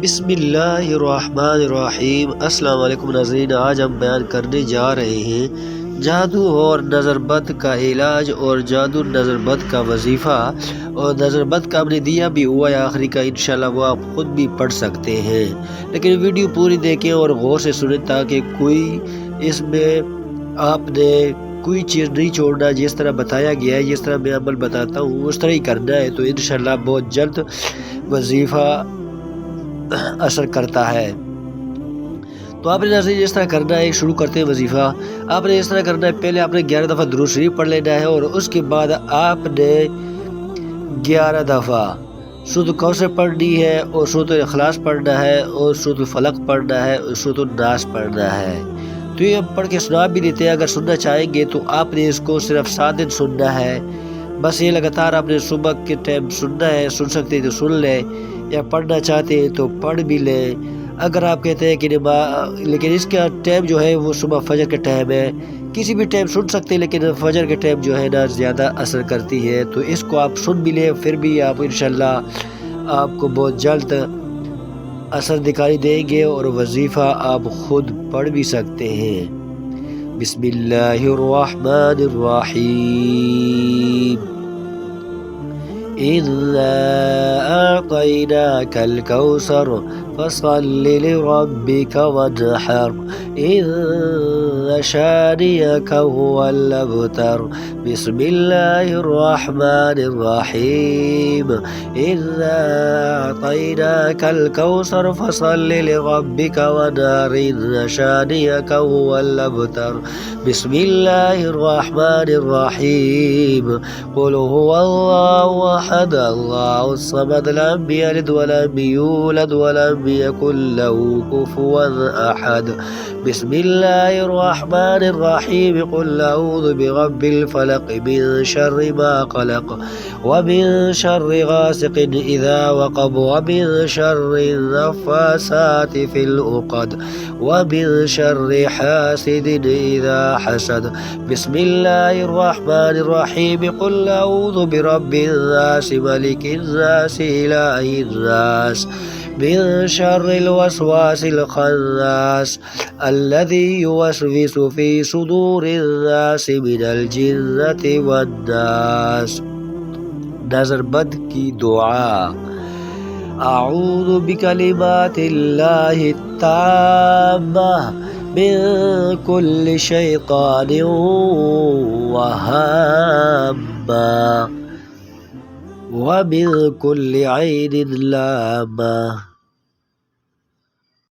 بسم اللہ الرحمن الرحیم۔ السلام علیکم ناظرین، آج ہم بیان کرنے جا رہے ہیں جادو اور نظر بد کا علاج اور جادو نظر بد کا وظیفہ، اور نظر بد کا ہم نے دیا بھی ہوا ہے آخری کا، انشاءاللہ وہ آپ خود بھی پڑھ سکتے ہیں، لیکن ویڈیو پوری دیکھیں اور غور سے سنیں تاکہ کوئی اس میں آپ نے کوئی چیز نہیں چھوڑنا، جس طرح بتایا گیا ہے، جس طرح میں عمل بتاتا ہوں اس طرح ہی کرنا ہے، تو انشاءاللہ بہت جلد وظیفہ اثر کرتا ہے۔ تو آپ نے ناظرین اس طرح کرنا ہے، شروع کرتے ہیں وظیفہ۔ آپ نے اس طرح کرنا ہے، پہلے آپ نے 11 دفعہ درود شریف پڑھ لینا ہے، اور اس کے بعد آپ نے 11 دفعہ سورۃ الکوثر پڑھنی ہے، اور سورۃ الاخلاص پڑھنا ہے، اور سورۃ الفلق پڑھنا ہے، اور سورۃ الناس پڑھنا ہے۔ تو یہ ہم پڑھ کے سنا بھی دیتے ہیں، اگر سننا چاہیں گے تو آپ نے اس کو صرف 7 دن سننا ہے، بس یہ لگاتار آپ نے صبح کے ٹائم سننا ہے، سن سکتے ہیں تو سن لیں، یا پڑھنا چاہتے ہیں تو پڑھ بھی لیں۔ اگر آپ کہتے ہیں کہ لیکن اس کا ٹائم جو ہے وہ صبح فجر کے ٹائم ہے، کسی بھی ٹائم سن سکتے ہیں، لیکن فجر کے ٹائم جو ہے نا زیادہ اثر کرتی ہے، تو اس کو آپ سن بھی لیں، پھر بھی آپ انشاءاللہ آپ کو بہت جلد اثر دکھائی دیں گے، اور وظیفہ آپ خود پڑھ بھی سکتے ہیں۔ بسم اللہ الرحمن الرحیم۔ إِنَّا أَعْطَيْنَاكَ الْكَوْثَرَ فَصَلِّ لِرَبِّكَ وَانْحَرْ إِنَّ شَانِئَكَ هُوَ الْأَبْتَرُ بسم الله الرحمن الرحيم إِنَّا أَعْطَيْنَاكَ الْكَوْثَرَ فَصَلِّ لِرَبِّكَ وَانْحَرْ إِنَّ شَانِئَكَ هُوَ الْأَبْتَرُ بسم الله الرحمن الرحيم قُلْ هُوَ اللَّهُ أَحَدٌ اللَّهُ الصَّمَدُ لَمْ يَلِدْ وَلَمْ يُولَدْ وَلَمْ يَكُنْ لَهُ كُفُوًا أَحَدٌ بسم الله الرحمن الرحيم قُلْ أَعُوذُ بِرَبِّ الْفَلَقِ مِنْ شَرِّ مَا خَلَقَ وَمِنْ شَرِّ غَاسِقٍ إِذَا وَقَبَ وَمِنْ شَرِّ النَّفَّاثَاتِ فِي الْعُقَدِ وَمِنْ شَرِّ حَاسِدٍ إِذَا حَسَدَ بسم الله الرحمن الرحيم قُلْ أَعُوذُ بِرَبِّ النَّاسِ مَلِكِ النَّاسِ إِلَٰهِ النَّاسِ من شر الوسواس الخناس الذي يوسوس في صدور الناس من الجنة والناس۔ نظر بد کی دعا۔ اعوذ بکلمات اللہ التامہ من كل شیطان وہامہ ومن كل عین لامہ۔